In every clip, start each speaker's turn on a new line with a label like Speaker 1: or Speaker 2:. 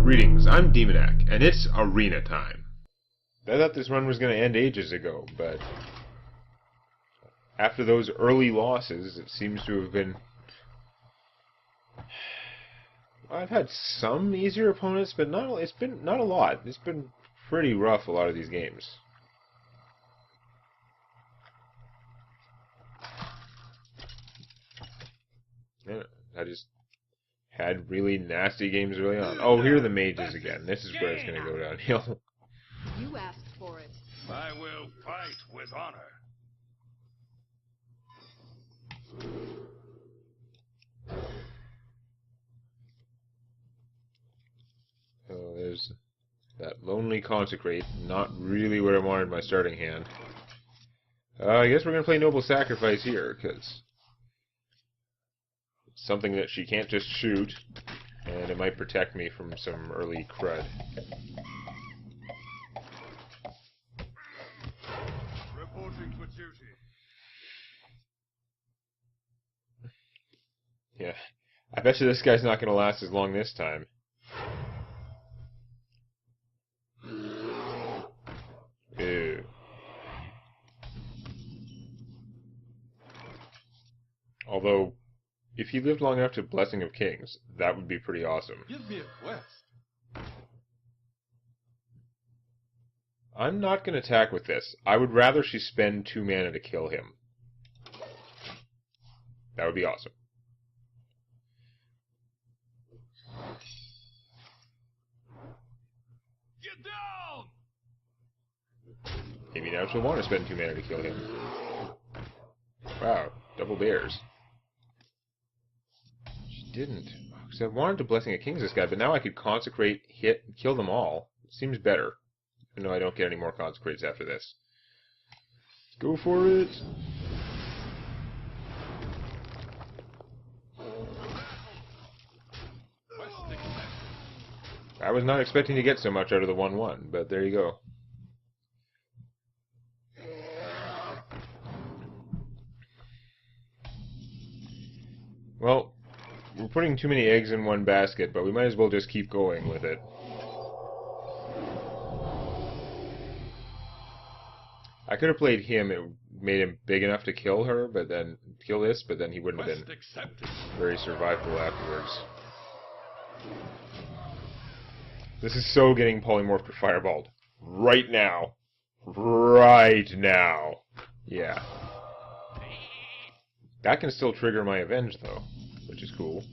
Speaker 1: Greetings, I'm Demonac, and it's arena time. I thought this run was going to end ages ago, but after those early losses, it seems to have been... I've had some easier opponents, but it's been not a lot. It's been pretty rough, a lot of these games. Yeah, I just had really nasty games early on. Oh, here are the mages again. This is where it's going to go downhill.
Speaker 2: You asked for it.
Speaker 3: I will fight with honor.
Speaker 1: Oh, there's that lonely consecrate. Not really what I wanted in my starting hand. I guess we're going to play Noble Sacrifice here, because it's something that she can't just shoot, and it might protect me from some early crud.
Speaker 3: Reporting for duty.
Speaker 1: Yeah, I bet you this guy's not going to last as long this time. Ew. Although, if he lived long enough to Blessing of Kings, that would be pretty awesome.
Speaker 3: Give me a quest.
Speaker 1: I'm not going to attack with this. I would rather she spend 2 mana to kill him. That would be awesome.
Speaker 3: Get down!
Speaker 1: Maybe now she'll want to spend 2 mana to kill him. Wow, double bears. She didn't. Because I wanted to Blessing of Kings this guy, but now I could consecrate, hit, and kill them all. It seems better. Even though I don't get any more consecrates after this. Go for it! I was not expecting to get so much out of the 1-1, but there you go. Well, we're putting too many eggs in one basket, but we might as well just keep going with it. I could have played him, it made him big enough to kill her, but then kill this, but then he wouldn't have been very survivable afterwards. This is so getting polymorphed or fireballed. Right now. Right now. Yeah. That can still trigger my Avenge, though, which is cool.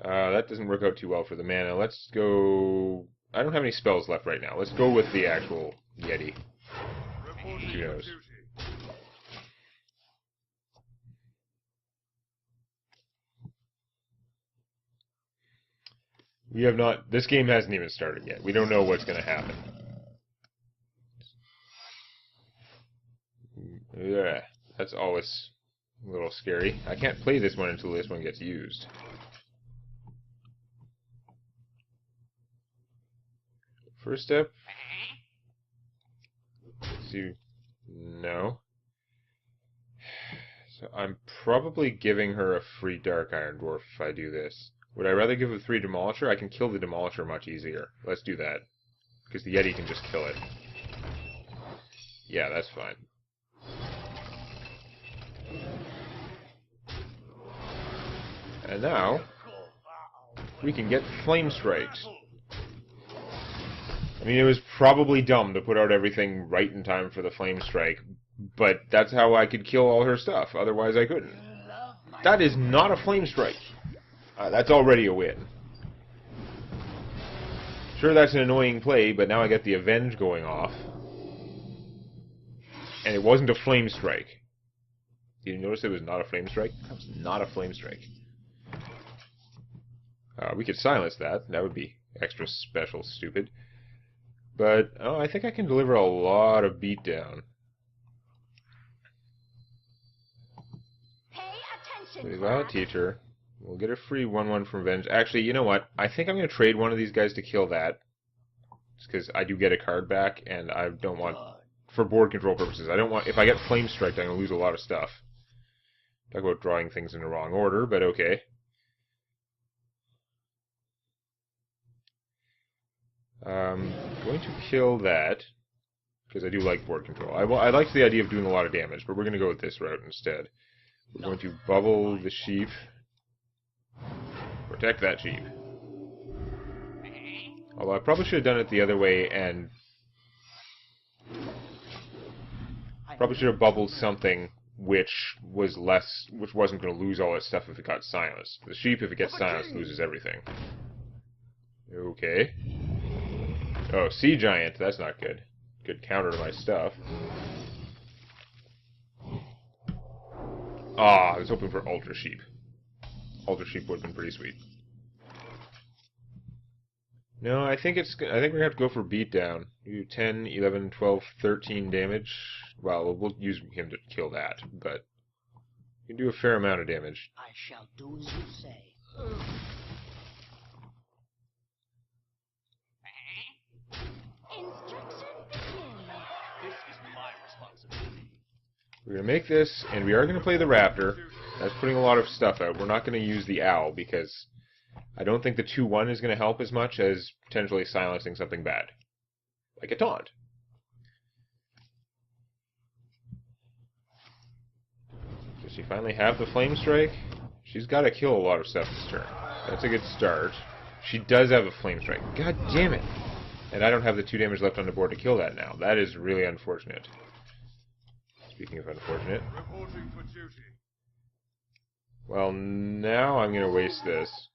Speaker 1: That doesn't work out too well for the mana. Let's go... I don't have any spells left right now. Let's go with the actual Yeti. Who knows? We have not... This game hasn't even started yet. We don't know what's going to happen. Yeah, that's always a little scary. I can't play this one until this one gets used. First step. Let's see. No. So I'm probably giving her a free Dark Iron Dwarf if I do this. Would I rather give a 3 Demolisher? I can kill the Demolisher much easier. Let's do that. Because the Yeti can just kill it. Yeah, that's fine. And now, we can get Flame Strikes. I mean, it was probably dumb to put out everything right in time for the Flame Strike, but that's how I could kill all her stuff. Otherwise, I couldn't. That is not a Flame Strike. That's already a win. Sure, that's an annoying play, but now I get the Avenge going off. And it wasn't a Flame Strike. Did you notice it was not a Flame Strike? That was not a Flame Strike. We could silence that. That would be extra special stupid. But, oh, I think I can deliver a lot of beatdown.
Speaker 2: Pay attention.
Speaker 1: Please, I'll teach her. We'll get a free 1-1 from Revenge. Actually, you know what? I think I'm going to trade one of these guys to kill that. Just because I do get a card back, and I don't want... For board control purposes, I don't want... If I get Flame Striked, I'm going to lose a lot of stuff. Talk about drawing things in the wrong order, but okay. Going to kill that, because I do like board control. I like the idea of doing a lot of damage, but we're going to go with this route instead. We're going to bubble the sheep. Protect that sheep. Although I probably should have done it the other way and probably should have bubbled something which wasn't going to lose all its stuff if it got silenced. The sheep, if it gets silenced, loses everything. Okay. Oh, Sea Giant. That's not good. Good counter to my stuff. Ah, I was hoping for Ultra Sheep. Ultra Sheep would have been pretty sweet. No, I think we're going to have to go for Beatdown. You do 10, 11, 12, 13 damage. Well, we'll use him to kill that, but you can do a fair amount of damage.
Speaker 4: I shall do as you say.
Speaker 2: Instruction begin.
Speaker 3: This is my responsibility.
Speaker 1: We're going to make this, and we are going to play the Raptor. That's putting a lot of stuff out. We're not going to use the Owl, because I don't think the 2-1 is going to help as much as potentially silencing something bad. Like a taunt. Does she finally have the Flame Strike? She's got to kill a lot of stuff this turn. That's a good start. She does have a Flame Strike. God damn it! And I don't have the 2 damage left on the board to kill that now. That is really unfortunate. Speaking of unfortunate.
Speaker 3: Reporting for duty.
Speaker 1: Well, now I'm going to waste this.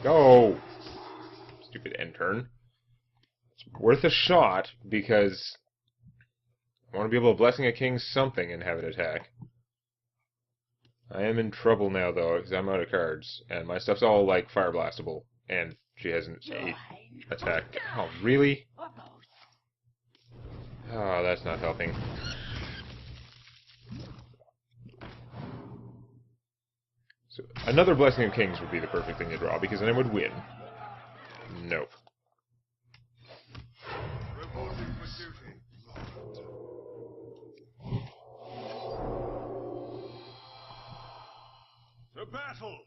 Speaker 1: Go! Stupid end turn. It's worth a shot because I want to be able to Blessing a King something and have it attack. I am in trouble now, though, because I'm out of cards. And my stuff's all, like, Fire Blastable. And she has an 8 attack. Oh, really? Oh, that's not helping. So, another Blessing of Kings would be the perfect thing to draw, because then I would win. Nope.
Speaker 3: Reporting for duty. To battle.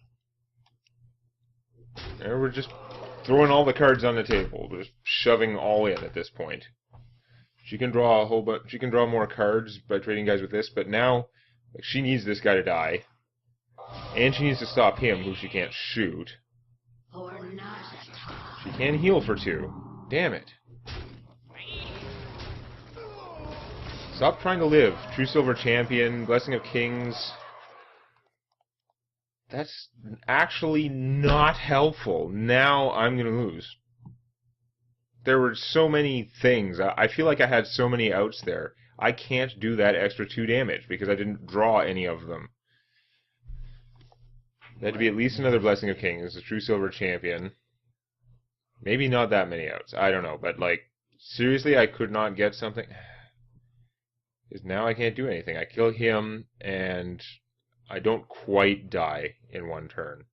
Speaker 1: And we're just throwing all the cards on the table, just shoving all in at this point. She can draw a whole bunch. She can draw more cards by trading guys with this, but now like, she needs this guy to die, and she needs to stop him, who she can't shoot. She can heal for 2. Damn it! Stop trying to live. True Silver Champion, Blessing of Kings. That's actually not helpful. Now I'm going to lose. There were so many things. I feel like I had so many outs there. I can't do that extra 2 damage because I didn't draw any of them. There had to be at least another Blessing of Kings, a True Silver Champion. Maybe not that many outs. I don't know. But, like, seriously, I could not get something. Because now I can't do anything. I kill him, and I don't quite die in 1 turn.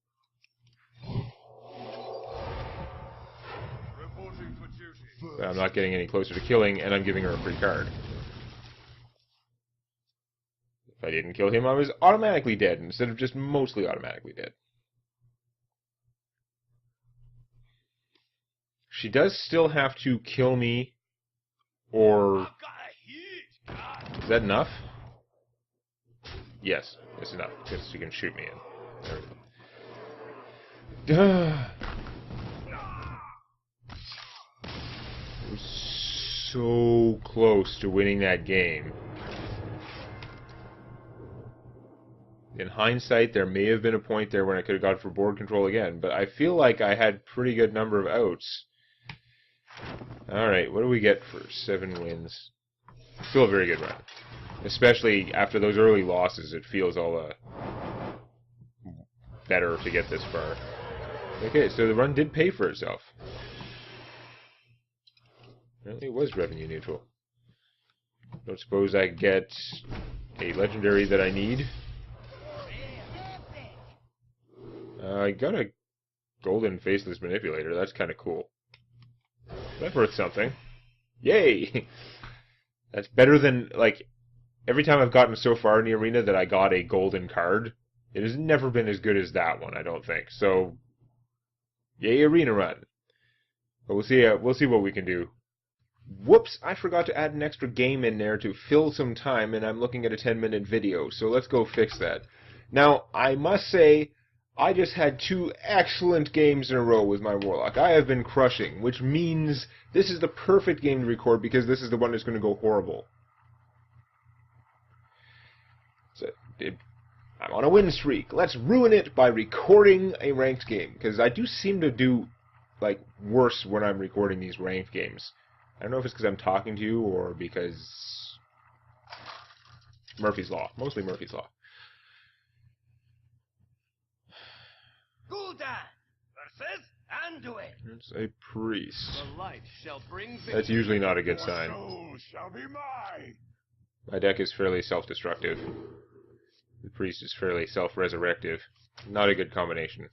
Speaker 3: Reporting for duty.
Speaker 1: But I'm not getting any closer to killing, and I'm giving her a free card. If I didn't kill him, I was automatically dead, instead of just mostly automatically dead. She does still have to kill me, or... Is that enough? Yes, it's enough, because she can shoot me in. There we go. It was so close to winning that game. In hindsight, there may have been a point there when I could have gone for board control again, but I feel like I had pretty good number of outs. Alright, what do we get for 7 wins? Still a very good run. Especially after those early losses, it feels all better to get this far. Okay, so the run did pay for itself. Apparently it was revenue neutral. Don't suppose I get a legendary that I need. I got a golden faceless manipulator. That's kind of cool. That's worth something. Yay! That's better than, like, every time I've gotten so far in the arena that I got a golden card, it has never been as good as that one, I don't think. So, Yay, arena run. But we'll see what we can do. Whoops, I forgot to add an extra game in there to fill some time, and I'm looking at a 10-minute video, so let's go fix that. Now, I must say, I just had 2 excellent games in a row with my Warlock. I have been crushing, which means this is the perfect game to record because this is the one that's going to go horrible. So, I'm on a win streak. Let's ruin it by recording a ranked game, because I do seem to do, like, worse when I'm recording these ranked games. I don't know if it's because I'm talking to you or because Murphy's Law. Mostly Murphy's Law.
Speaker 5: Gul'dan versus Anduin.
Speaker 1: It's a priest.
Speaker 5: The light shall bring
Speaker 1: That's usually not a good sign.
Speaker 3: Soul shall be mine.
Speaker 1: My deck is fairly self-destructive. The priest is fairly self-resurrective. Not a good combination.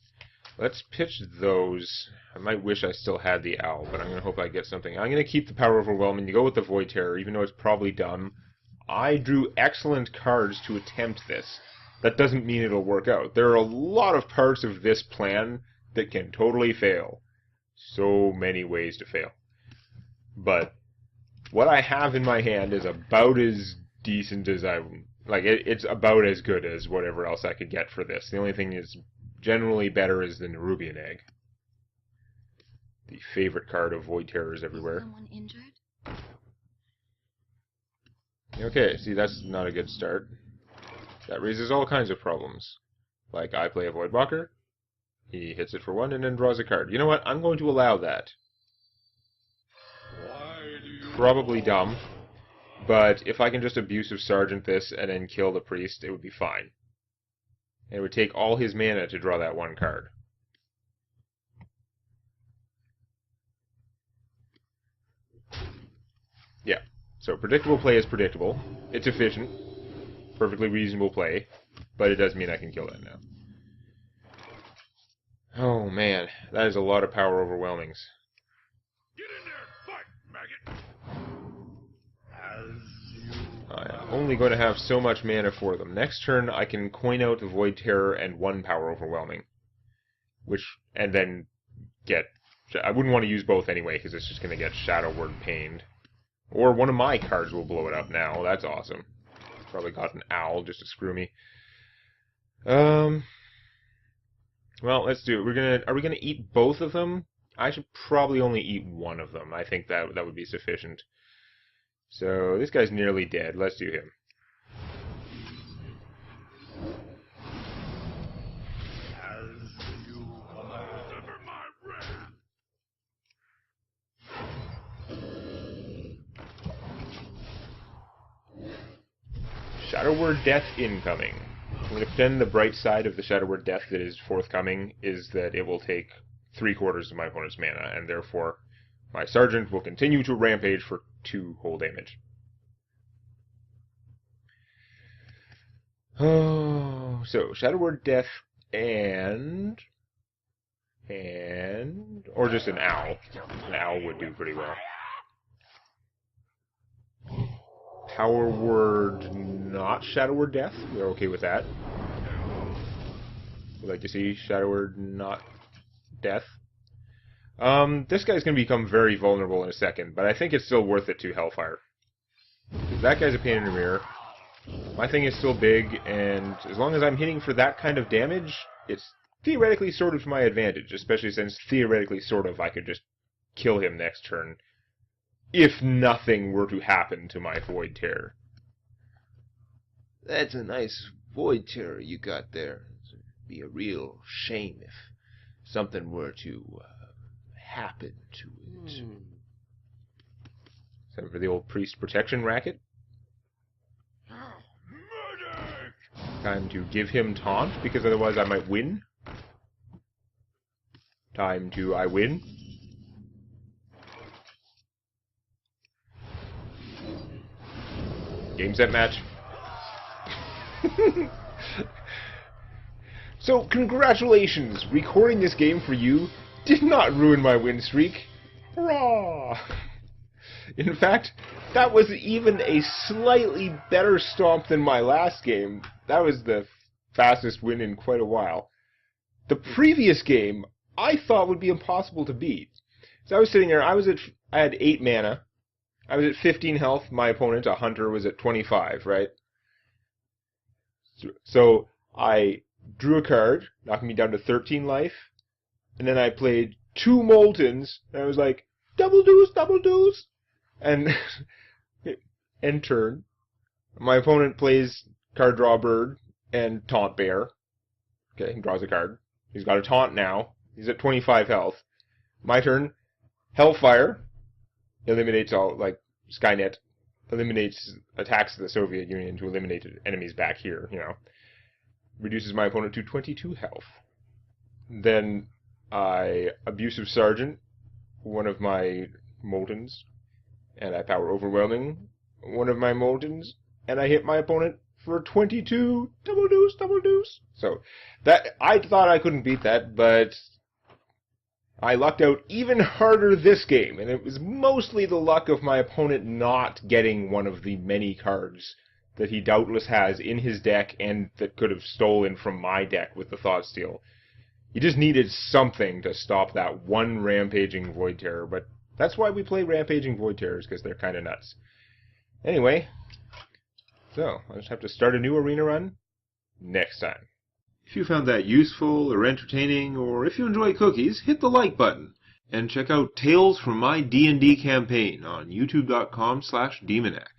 Speaker 1: Let's pitch those. I might wish I still had the owl, but I'm going to hope I get something. I'm going to keep the power overwhelming. You go with the Void Terror, even though it's probably dumb. I drew excellent cards to attempt this. That doesn't mean it'll work out. There are a lot of parts of this plan that can totally fail. So many ways to fail. But what I have in my hand is about as decent as it's about as good as whatever else I could get for this. The only thing is generally better is the Nerubian Egg. The favorite card of Void Terrors everywhere.
Speaker 2: Someone injured?
Speaker 1: Okay, see, that's not a good start. That raises all kinds of problems. Like, I play a Voidwalker, he hits it for 1 and then draws a card. You know what? I'm going to allow that. Probably dumb, but if I can just Abusive Sergeant this and then kill the priest, it would be fine. And it would take all his mana to draw that 1 card. Yeah, so predictable play is predictable. It's efficient. Perfectly reasonable play, but it does mean I can kill that now. Oh man, that is a lot of power overwhelmings.
Speaker 3: Get in there, fight, maggot.
Speaker 1: I'm only going to have so much mana for them. Next turn, I can coin out the Void Terror and 1 power overwhelming, and then get. I wouldn't want to use both anyway because it's just going to get Shadow Word Pained, or one of my cards will blow it up now. That's awesome. Probably got an owl just to screw me. Well, let's do it. Are we gonna eat both of them? I should probably only eat one of them. I think that would be sufficient. So this guy's nearly dead. Let's do him.
Speaker 3: Deliver my wrath.
Speaker 1: Shadow Word Death incoming. I'm going to pretend the bright side of the Shadow Word Death that is forthcoming is that it will take 3/4 of my opponent's mana, and therefore my Sergeant will continue to rampage for 2 whole damage. Oh, so Shadow Word Death or just an owl. An owl would do pretty well. Power Word, not Shadow Word Death. We're okay with that. We'd like to see Shadow Word, not Death. This guy's going to become very vulnerable in a second, but I think it's still worth it to Hellfire. That guy's a pain in the rear. My thing is still big, and as long as I'm hitting for that kind of damage, it's theoretically sort of to my advantage, especially since theoretically sort of I could just kill him next turn. If nothing were to happen to my Void Terror.
Speaker 6: That's a nice Void Terror you got there. It'd be a real shame if something were to happen to it.
Speaker 1: Time for the old priest protection racket. Time to give him taunt, because otherwise I might win. Time to I win. Game, set, match. So, congratulations! Recording this game for you did not ruin my win streak. Hurrah! In fact, that was even a slightly better stomp than my last game. That was the fastest win in quite a while. The previous game, I thought would be impossible to beat. So I was sitting there, I had 8 mana. I was at 15 health. My opponent, a hunter, was at 25, right? So I drew a card, knocking me down to 13 life. And then I played 2 Moltens. And I was like, double deuce. And end turn. My opponent plays card draw bird and taunt bear. Okay, he draws a card. He's got a taunt now. He's at 25 health. My turn. Hellfire eliminates all, like, Skynet eliminates attacks of the Soviet Union to eliminate enemies back here, you know. Reduces my opponent to 22 health. Then I Abusive Sergeant one of my Moltens, and I Power Overwhelming one of my Moltens, and I hit my opponent for 22. Double deuce. So, that, I thought I couldn't beat that, but I lucked out even harder this game, and it was mostly the luck of my opponent not getting one of the many cards that he doubtless has in his deck and that could have stolen from my deck with the Thoughtsteel. He just needed something to stop that one Rampaging Void Terror, but that's why we play Rampaging Void Terrors, because they're kind of nuts. Anyway, so I'll just have to start a new arena run next time. If you found that useful or entertaining, or if you enjoy cookies, hit the like button, and check out Tales from My D&D Campaign on youtube.com/Demonac.